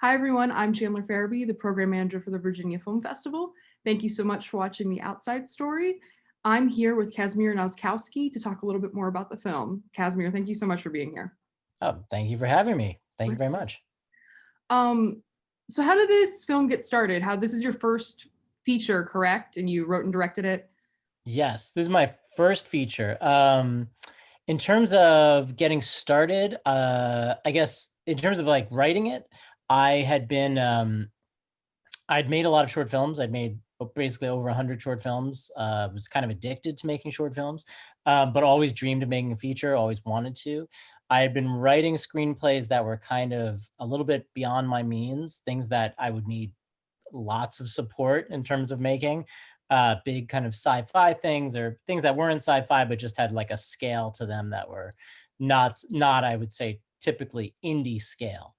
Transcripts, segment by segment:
Hi, everyone. I'm Chandler Ferrebee, the program manager for the Virginia Film Festival. Thank you so much for watching The Outside Story. I'm here with Casimir Nozkowski to talk a little bit more about the film. Casimir, thank you so much for being here. Oh, thank you for having me. Thank you very much. Um, so how did this film get started? This is your first feature, correct? And you wrote and directed it? Yes, this is my first feature. In terms of getting started, I guess in terms of like writing it, I had been, I'd made a lot of short films. I'd made basically over 100 short films. Was kind of addicted to making short films, but always dreamed of making a feature, always wanted to. I had been writing screenplays that were kind of a little bit beyond my means, things that I would need lots of support in terms of making big kind of sci-fi things or things that weren't sci-fi but just had like a scale to them that were not I would say typically indie scale.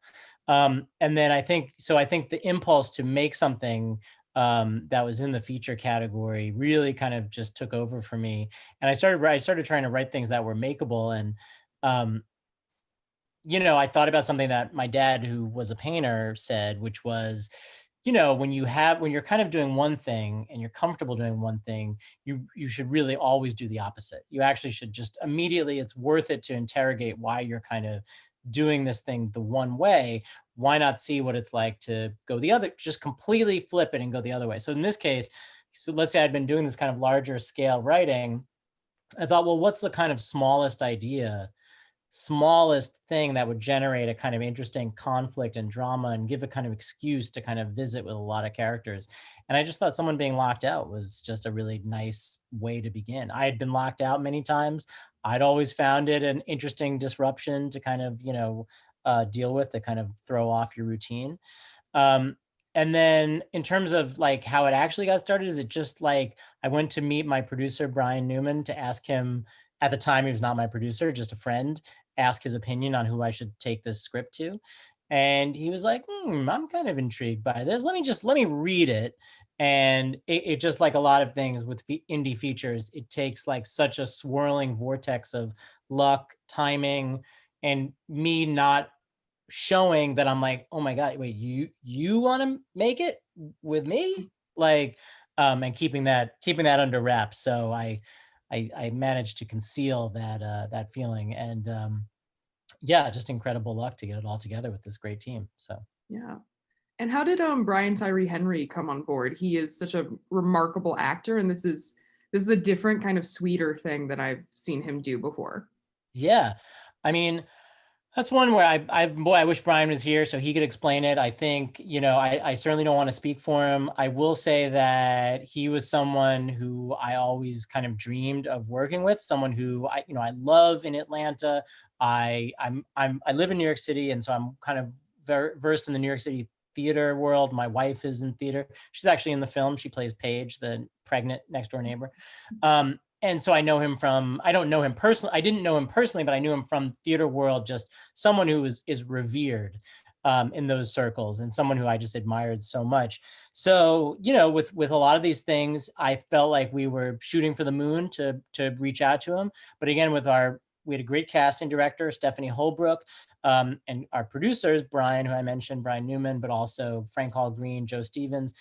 And then I think the impulse to make something that was in the feature category really kind of just took over for me, and I started trying to write things that were makeable. And um, I thought about something that my dad, who was a painter, said, which was, when you're kind of doing one thing and you're comfortable doing one thing, you should really always do the opposite. You actually should just immediately, it's worth it to interrogate why you're kind of doing this thing the one way. Why not see what it's like to go the other, just completely flip it and go the other way. So in this case, so let's say I'd been doing this kind of larger scale writing. I thought, well, what's the kind of smallest thing that would generate a kind of interesting conflict and drama and give a kind of excuse to kind of visit with a lot of characters. And I just thought someone being locked out was just a really nice way to begin. I had been locked out many times. I'd always found it an interesting disruption to kind of, deal with, to kind of throw off your routine. Um, and then in terms of like how it actually got started, is it just like I went to meet my producer, Brian Newman, to ask him. At the time, he was not my producer, just a friend, ask his opinion on who I should take this script to. And he was like, I'm kind of intrigued by this. Let me read it. And it just, like a lot of things with indie features, it takes like such a swirling vortex of luck, timing, and me not showing that I'm like, oh my God, wait, you want to make it with me? Like, and keeping that under wraps. So I managed to conceal that feeling. And yeah, just incredible luck to get it all together with this great team. So Yeah. And how did Brian Tyree Henry come on board? He is such a remarkable actor, and this is a different kind of sweeter thing that I've seen him do before. yeah, I mean, that's one where I wish Brian was here so he could explain it. I think, I certainly don't want to speak for him. I will say that he was someone who I always kind of dreamed of working with, someone who I love in Atlanta. I live in New York City, and so I'm kind of very versed in the New York City theater world. My wife is in theater. She's actually in the film. She plays Paige, the pregnant next door neighbor. And so I know him from, I don't know him personally. I didn't know him personally, but I knew him from theater world, just someone who is revered in those circles, and someone who I just admired so much. So, with a lot of these things, I felt like we were shooting for the moon to reach out to him. But again, we had a great casting director, Stephanie Holbrook, and our producers, Brian, who I mentioned, Brian Newman, but also Frank Hall Green, Joe Stevens.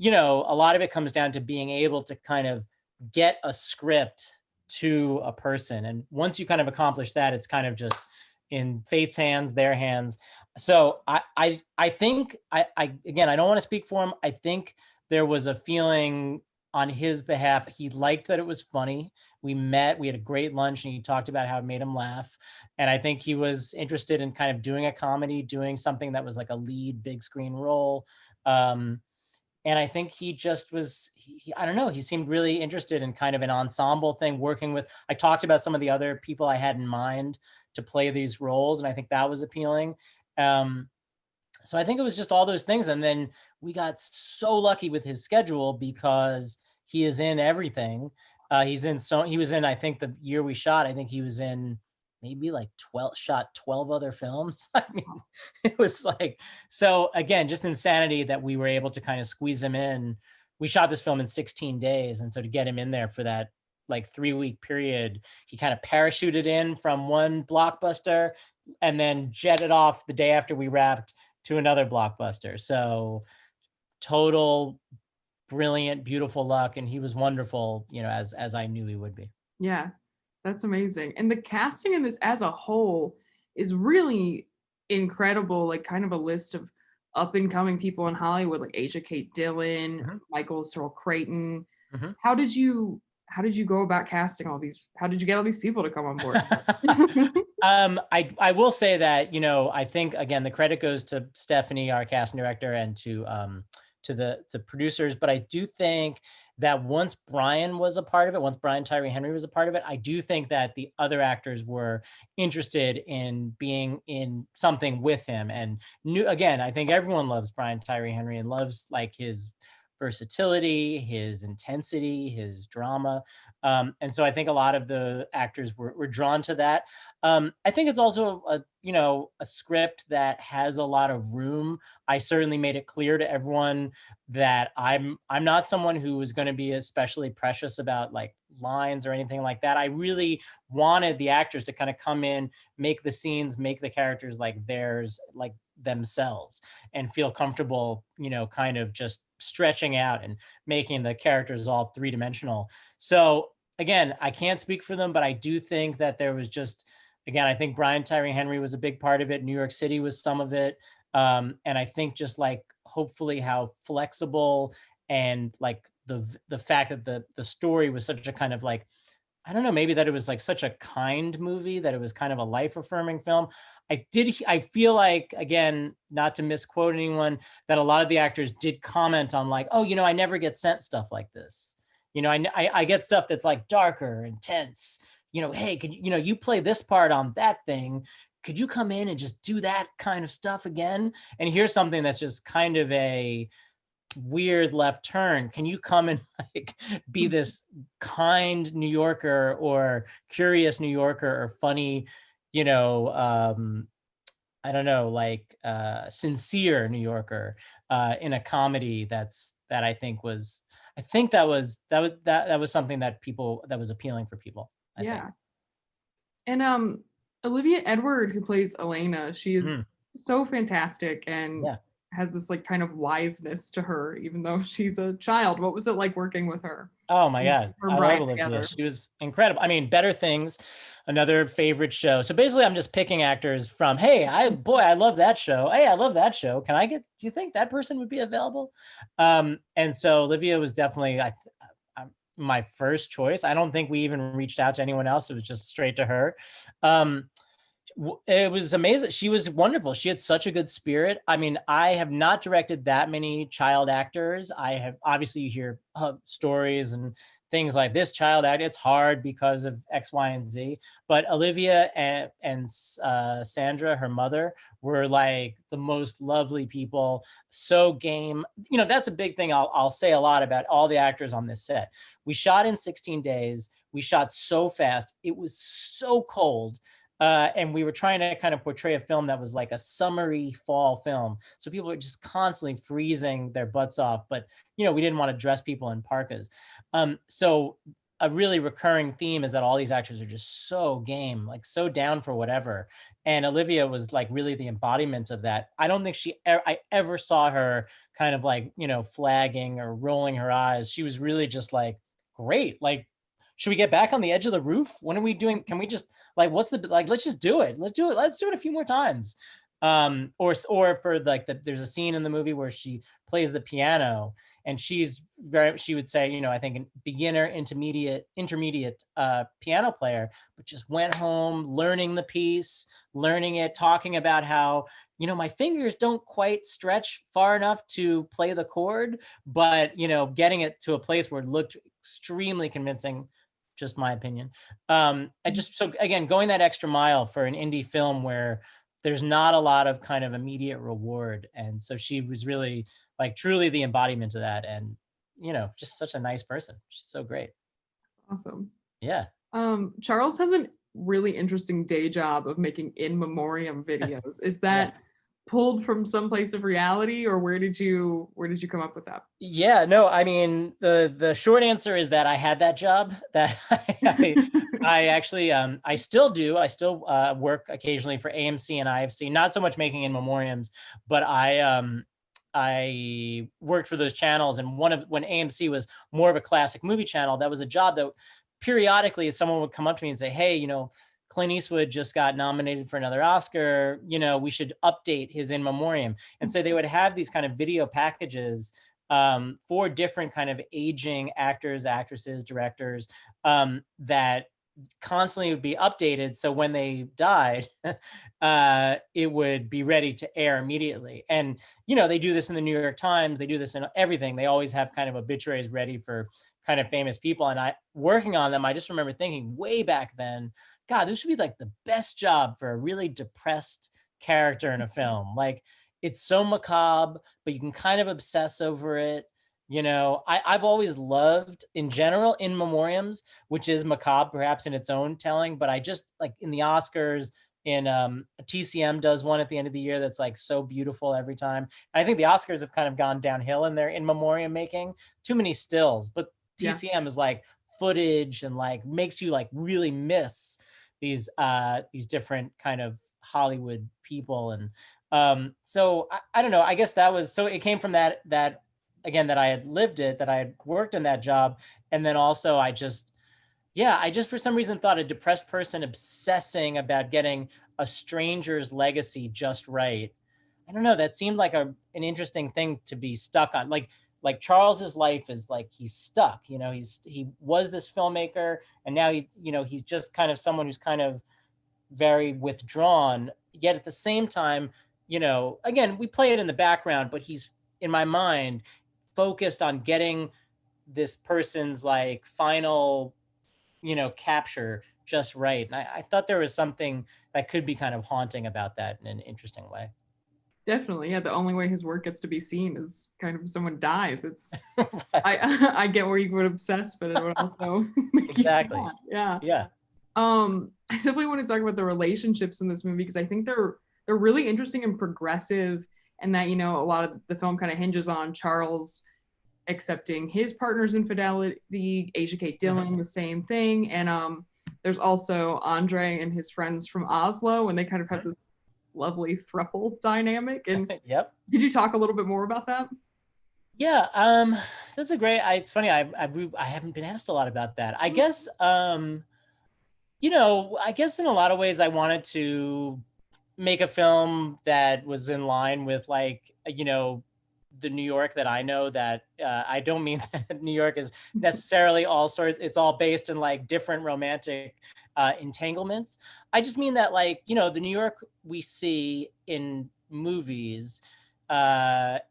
A lot of it comes down to being able to kind of get a script to a person. And once you kind of accomplish that, it's kind of just in fate's hands, their hands. So I think I again, I don't want to speak for him. I think there was a feeling on his behalf. He liked that it was funny. We met, we had a great lunch, and he talked about how it made him laugh. And I think he was interested in kind of doing a comedy, doing something that was like a lead big screen role. Um, and I think he just was, I don't know, he seemed really interested in kind of an ensemble thing, working with, I talked about some of the other people I had in mind to play these roles, and I think that was appealing. Um, so I think it was just all those things. And then we got so lucky with his schedule because he is in everything. He was in, I think the year we shot, I think he was in maybe like 12 other films. I mean, it was like, so again, just insanity that we were able to kind of squeeze him in. We shot this film in 16 days. And so to get him in there for that like 3-week period, he kind of parachuted in from one blockbuster and then jetted off the day after we wrapped to another blockbuster. So total brilliant, beautiful luck, and he was wonderful, as I knew he would be. Yeah, that's amazing. And the casting in this as a whole is really incredible. Like, kind of a list of up and coming people in Hollywood, like Asia Kate Dillon, Mhm, Michael Cyril Creighton. mhm. How did you go about casting all these? How did you get all these people to come on board? I will say that, I think again the credit goes to Stephanie, our casting director, and to the producers. But I do think that once Brian was a part of it, once Brian Tyree Henry was a part of it, I do think that the other actors were interested in being in something with him. And knew, again, I think everyone loves Brian Tyree Henry and loves like his versatility, his intensity, his drama. And so I think a lot of the actors were drawn to that. I think it's also a script that has a lot of room. I certainly made it clear to everyone that I'm not someone who is going to be especially precious about like lines or anything like that. I really wanted the actors to kind of come in, make the scenes, make the characters like theirs, like themselves, and feel comfortable, kind of just stretching out and making the characters all three-dimensional. So again, I can't speak for them, but I do think that there was just, again, I think Brian Tyree Henry was a big part of it. New York City was some of it. And I think just like hopefully how flexible and like the fact that the story was such a kind of like, I don't know, maybe that it was like such a kind movie that it was kind of a life affirming film. I feel like, again, not to misquote anyone, that a lot of the actors did comment on like, oh, I never get sent stuff like this. I get stuff that's like darker, intense. Hey, could you play this part on that thing? Could you come in and just do that kind of stuff again? And here's something that's just kind of a weird left turn. Can you come and like be this kind New Yorker or curious New Yorker or funny, you know, I don't know, like sincere New Yorker in a comedy that I think that was something that was appealing for people, I think. Yeah. And Olivia Edward, who plays Elena, she is Mhm. so fantastic and Yeah. has this like kind of wiseness to her, even though she's a child. What was it like working with her? Oh my And God. her and I love Brian Olivia. together. She was incredible. I mean, Better Things, another favorite show. So basically I'm just picking actors from, hey, I love that show. Hey, I love that show. Do you think that person would be available? And so Olivia was definitely my first choice. I don't think we even reached out to anyone else. It was just straight to her. Um, it was amazing. She was wonderful. She had such a good spirit. I mean, I have not directed that many child actors. I have, obviously you hear stories and things like this child act. It's hard because of X, Y, and Z. But Olivia and Sandra, her mother, were like the most lovely people. So game. That's a big thing. I'll say a lot about all the actors on this set. We shot in 16 days. We shot so fast. It was so cold. And we were trying to kind of portray a film that was like a summery fall film. So people were just constantly freezing their butts off, but we didn't want to dress people in parkas. So a really recurring theme is that all these actors are just so game, like so down for whatever. And Olivia was like really the embodiment of that. I don't think I ever saw her kind of like, flagging or rolling her eyes. She was really just like, great. Like, should we get back on the edge of the roof? When are we doing? Can we just like, let's just do it. Let's do it. Let's do it a few more times. Or for like there's a scene in the movie where she plays the piano and she would say, I think a beginner, intermediate piano player, but just went home, learning the piece, learning it, talking about how, my fingers don't quite stretch far enough to play the chord, but, getting it to a place where it looked extremely convincing, just my opinion. So again, going that extra mile for an indie film where there's not a lot of kind of immediate reward. And so she was really like truly the embodiment of that. And, just such a nice person. She's so great. Awesome. Yeah. Charles has a really interesting day job of making in memoriam videos. Is Yeah. that pulled from some place of reality, or where did you come up with that? Yeah, no, I mean, the short answer is that I had that job that I actually I still do. I still work occasionally for AMC and IFC, not so much making in memoriams, but I worked for those channels, and when AMC was more of a classic movie channel, that was a job that periodically someone would come up to me and say, "Hey, Clint Eastwood just got nominated for another Oscar. We should update his in memoriam." And so they would have these kind of video packages for different kind of aging actors, actresses, directors that constantly would be updated. So when they died, it would be ready to air immediately. And, they do this in the New York Times. They do this in everything. They always have kind of obituaries ready for kind of famous people. And I working on them, I just remember thinking way back then, God, this should be like the best job for a really depressed character in a film. Like, it's so macabre, but you can kind of obsess over it. I've always loved in general in memoriams, which is macabre perhaps in its own telling, but I just like in the Oscars, in TCM does one at the end of the year that's like so beautiful every time. I think the Oscars have kind of gone downhill in their in memoriam making, too many stills, but Yeah. TCM is like footage and like makes you like really miss these different kind of Hollywood people. And so I don't know, I guess that was, so it came from that again, that I had lived it, that I had worked in that job. And then also I just for some reason thought a depressed person obsessing about getting a stranger's legacy just right. I don't know, that seemed like an interesting thing to be stuck on. Like Charles's life is like he's stuck. He was this filmmaker, and now he's just kind of someone who's kind of very withdrawn. Yet at the same time, again, we play it in the background, but he's in my mind focused on getting this person's like final capture just right. And I thought there was something that could be kind of haunting about that in an interesting way. Definitely. Yeah. The only way his work gets to be seen is kind of if someone dies. It's Right. I get where you would obsess, but it would also make you Exactly. sad. Yeah. Yeah. I simply want to talk about the relationships in this movie because I think they're really interesting and progressive, and that a lot of the film kind of hinges on Charles accepting his partner's infidelity, Asia Kate Dillon, the same thing, and there's also Andre and his friends from Oslo, and they kind of have this lovely throuple dynamic. And Yep. could you talk a little bit more about that? Yeah. That's a great. It's funny. I haven't been asked a lot about that. I guess. I guess in a lot of ways, I wanted to make a film that was in line with like the New York that I know. That I don't mean that New York is necessarily all sorts. It's all based in like different romantic entanglements. I just mean that like the New York we see in movies, and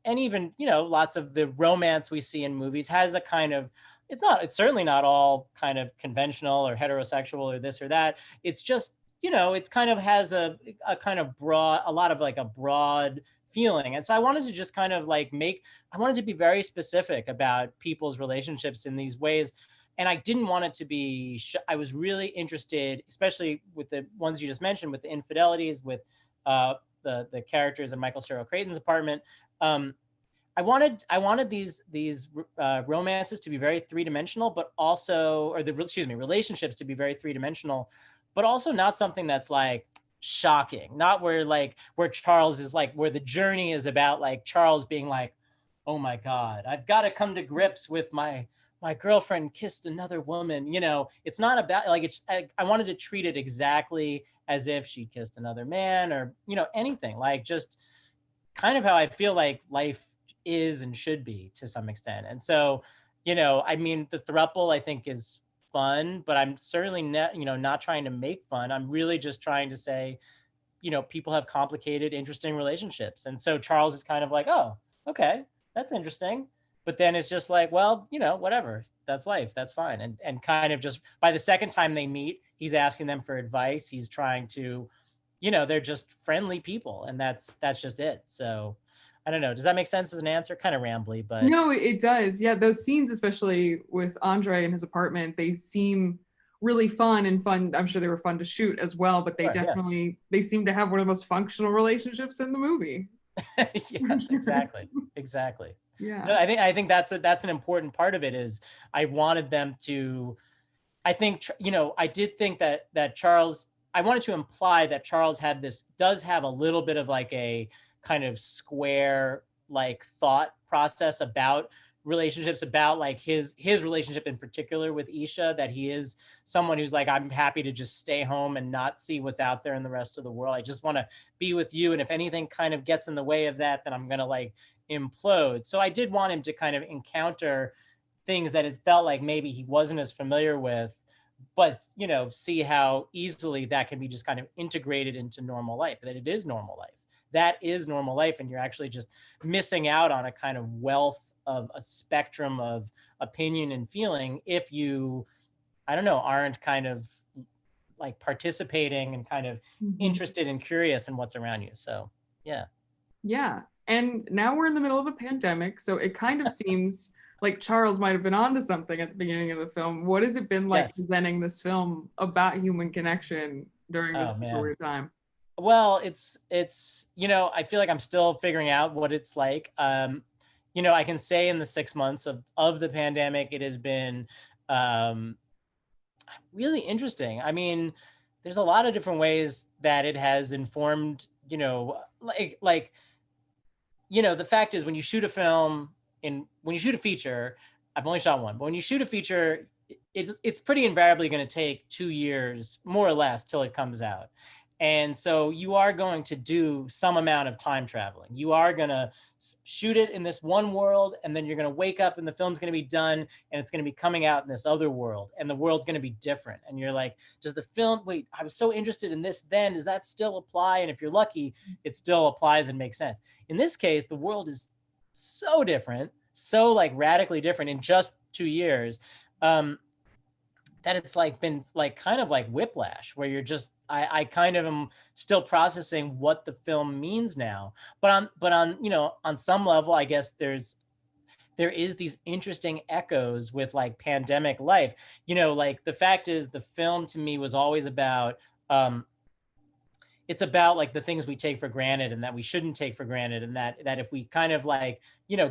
even lots of the romance we see in movies has a kind of, it's certainly not all kind of conventional or heterosexual or this or that. It's just it's kind of has a kind of broad, a lot of like a broad feeling. And so I wanted to just kind of like I wanted to be very specific about people's relationships in these ways. And I didn't want it to be, I was really interested, especially with the ones you just mentioned, with the infidelities, with the characters in Michael Cera Creighton's apartment. I wanted these romances to be very three-dimensional, but also, or relationships to be very three-dimensional, but also not something that's like shocking, not where Charles is like, where the journey is about like Charles being like, oh my God, I've got to come to grips with my girlfriend kissed another woman. It's not about like, I wanted to treat it exactly as if she kissed another man, or anything, like just kind of how I feel like life is and should be to some extent. And so, I mean, the throuple I think is fun, but I'm certainly not trying to make fun. I'm really just trying to say, people have complicated, interesting relationships. And so Charles is kind of like, oh, okay, that's interesting. But then it's just like, well, whatever, that's life, that's fine. And kind of just by the second time they meet, he's asking them for advice. He's trying to, they're just friendly people, and that's just it. So I don't know. Does that make sense as an answer? Kind of rambly, but No, it does. Yeah, those scenes, especially with Andre in his apartment, they seem really fun and fun. I'm sure they were fun to shoot as well, but they Sure, yeah. definitely they seem to have one of the most functional relationships in the movie. Yes, exactly. Exactly. Yeah. No, I think that's an important part of it is I wanted them to, I think, I did think that Charles, I wanted to imply that Charles does have a little bit of like a kind of square like thought process about relationships, about like his relationship in particular with Isha, that he is someone who's like, I'm happy to just stay home and not see what's out there in the rest of the world. I just want to be with you. And if anything kind of gets in the way of that, then I'm going to like implode. So I did want him to kind of encounter things that it felt like maybe he wasn't as familiar with, but see how easily that can be just kind of integrated into normal life, that it is normal life. That is normal life. And you're actually just missing out on a kind of wealth of a spectrum of opinion and feeling if you, I don't know, aren't kind of like participating and kind of Mhm. interested and curious in what's around you. So, yeah. Yeah. And now we're in the middle of a pandemic, so it kind of seems like Charles might have been onto something at the beginning of the film. What has it been like Yes. presenting this film about human connection during this Oh, super man. weird time? Well, it's I feel like I'm still figuring out what it's like. I can say in the 6 months of the pandemic, it has been um, really interesting. I mean, there's a lot of different ways that it has informed. The fact is, when you shoot a film, when you shoot a feature, I've only shot one, but when you shoot a feature, it's pretty invariably going to take 2 years, more or less, till it comes out. And so you are going to do some amount of time traveling. You are going to shoot it in this one world, and then you're going to wake up and the film's going to be done, and it's going to be coming out in this other world, and the world's going to be different. And you're like, does the film, wait, I was so interested in this then, does that still apply? And if you're lucky, it still applies and makes sense. In this case, the world is so different, so like radically different in just 2 years. That it's like been like kind of like whiplash, where you're just, I kind of am still processing what the film means now. But on on some level, I guess there is these interesting echoes with like pandemic life. Like the fact is, the film to me was always about it's about like the things we take for granted and that we shouldn't take for granted, and that if we kind of like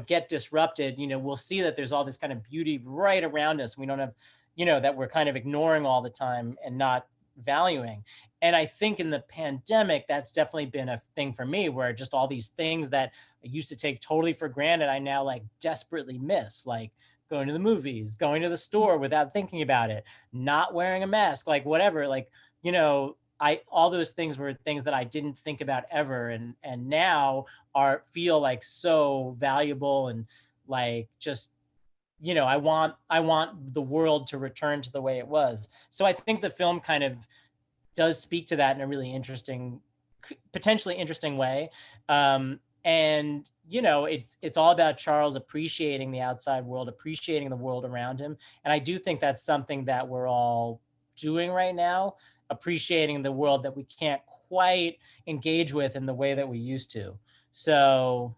get disrupted, we'll see that there's all this kind of beauty right around us. We don't have, that we're kind of ignoring all the time and not valuing. And I think in the pandemic, that's definitely been a thing for me, where just all these things that I used to take totally for granted, I now like desperately miss, like going to the movies, going to the store without thinking about it, not wearing a mask, like whatever, like, all those things were things that I didn't think about ever, and now feel like so valuable, and like just, I want the world to return to the way it was. So I think the film kind of does speak to that in a really interesting, potentially interesting way. And it's all about Charles appreciating the outside world, appreciating the world around him. And I do think that's something that we're all doing right now, appreciating the world that we can't quite engage with in the way that we used to. So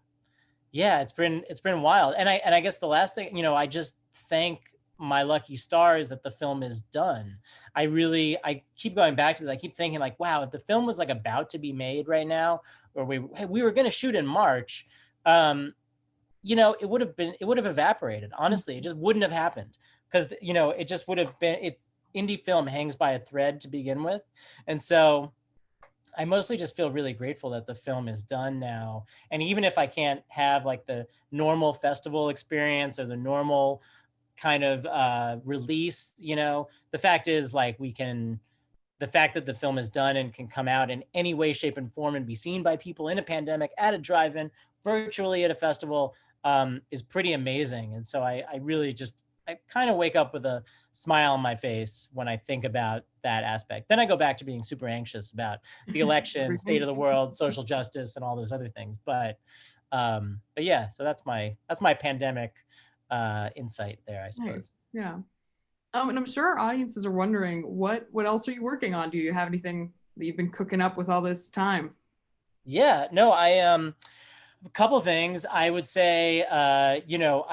yeah, it's been wild. And I guess the last thing, I just thank my lucky stars that the film is done. I keep going back to this. I keep thinking like, wow, if the film was like about to be made right now, or we were going to shoot in March, um, it would have evaporated. Honestly, it just wouldn't have happened, because it just would have been, indie film hangs by a thread to begin with. And so I mostly just feel really grateful that the film is done now. And even if I can't have like the normal festival experience or the normal kind of release, the fact is, like, the fact that the film is done and can come out in any way, shape, and form and be seen by people in a pandemic, at a drive-in, virtually at a festival, is pretty amazing. And so I really just, I kind of wake up with a smile on my face when I think about that aspect. Then I go back to being super anxious about the election, state of Everything. the world, social justice, and all those other things. But yeah, so that's my pandemic insight there, I Nice. suppose. Yeah. And I'm sure our audiences are wondering what else are you working on? Do you have anything that you've been cooking up with all this time? Yeah, no, a couple things. I would say, I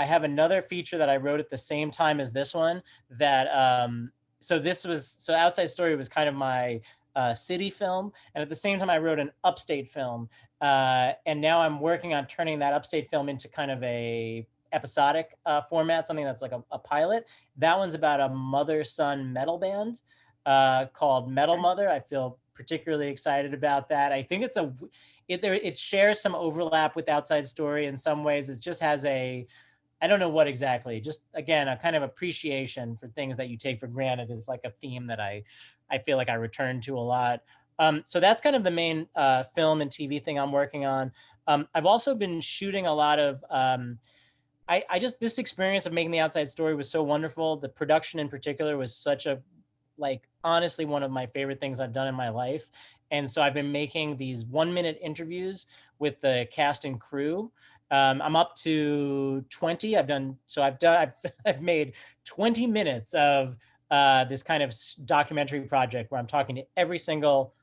have another feature that I wrote at the same time as this one that so Outside Story was kind of my city film, and at the same time I wrote an upstate film, and now I'm working on turning that upstate film into kind of a episodic format, something that's like a pilot. That one's about a mother-son metal band called Metal Okay. Mother. I feel particularly excited about that. I think it shares some overlap with Outside Story in some ways. It just has a, I don't know what exactly, just again, a kind of appreciation for things that you take for granted is like a theme that I feel like I return to a lot. So that's kind of the main film and TV thing I'm working on. I've also been shooting a lot of, I just, this experience of making the Outside Story was so wonderful. The production in particular was such a, like, honestly, one of my favorite things I've done in my life. And so I've been making these 1 minute interviews with the cast and crew. I'm up to 20. I've made 20 minutes of this kind of documentary project where I'm talking to every single,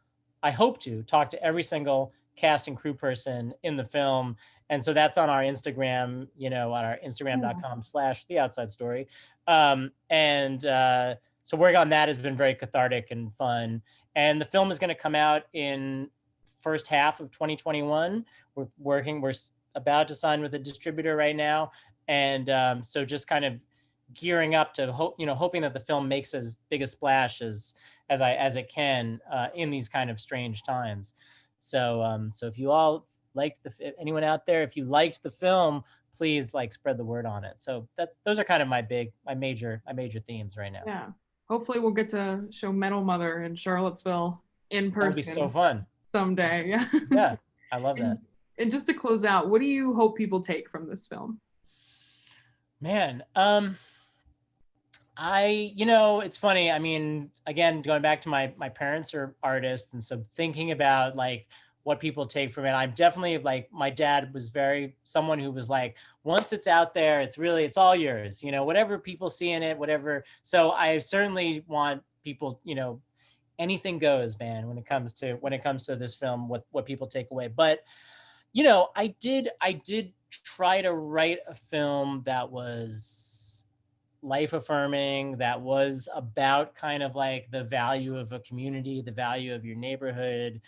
I hope to talk to every single cast and crew person in the film. And so that's on our Instagram, on our Yeah. instagram.com/the outside story. So working on that has been very cathartic and fun. And the film is going to come out in first half of 2021. We're about to sign with a distributor right now. And so just kind of gearing up to hoping that the film makes as big a splash as it can in these kind of strange times. So if you all liked if anyone out there, if you liked the film, please like spread the word on it. So those are kind of my major themes right now. Yeah. Hopefully we'll get to show Metal Mother in Charlottesville in That would be so person fun. someday. Yeah. Yeah, I love and, that. and just to close out, what do you hope people take from this film? Man, it's funny. I mean, again, going back to my parents are artists, and so thinking about like what people take from it, I'm definitely like, my dad was very someone who was like, once it's out there, it's all yours, whatever people see in it, whatever. So I certainly want people, anything goes, man, when it comes to this film, what people take away. But I did try to write a film that was life affirming, that was about kind of like the value of a community, the value of your neighborhood,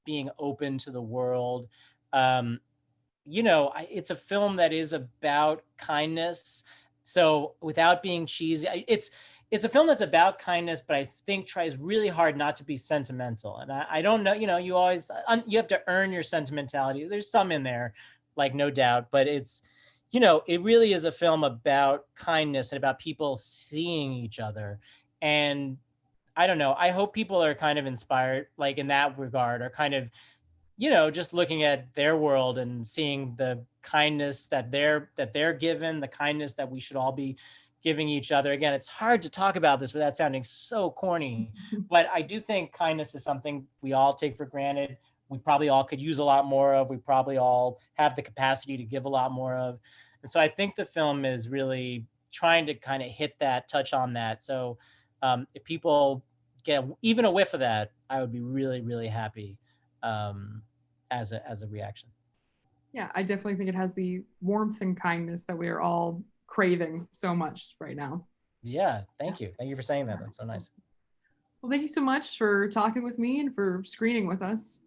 being open to the world. It's a film that is about kindness. So without being cheesy, it's a film that's about kindness, but I think tries really hard not to be sentimental. And I don't know, you always, you have to earn your sentimentality. There's some in there, like, no doubt, but it really is a film about kindness and about people seeing each other. And I don't know, I hope people are kind of inspired, like in that regard, or kind of, just looking at their world and seeing the kindness that they're given, the kindness that we should all be giving each other. Again, it's hard to talk about this without sounding so corny, but I do think kindness is something we all take for granted. We probably all could use a lot more of. We probably all have the capacity to give a lot more of. And so I think the film is really trying to kind of hit that, touch on that. So if people get even a whiff of that, I would be really, really happy as a reaction. Yeah, I definitely think it has the warmth and kindness that we are all craving so much right now. Yeah, Yeah. thank you. Thank you for saying that. That's so nice. Well, thank you so much for talking with me and for screening with us.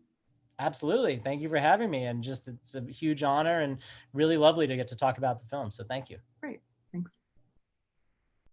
Absolutely. Thank you for having me. And just, it's a huge honor and really lovely to get to talk about the film. So thank you. Great. Thanks.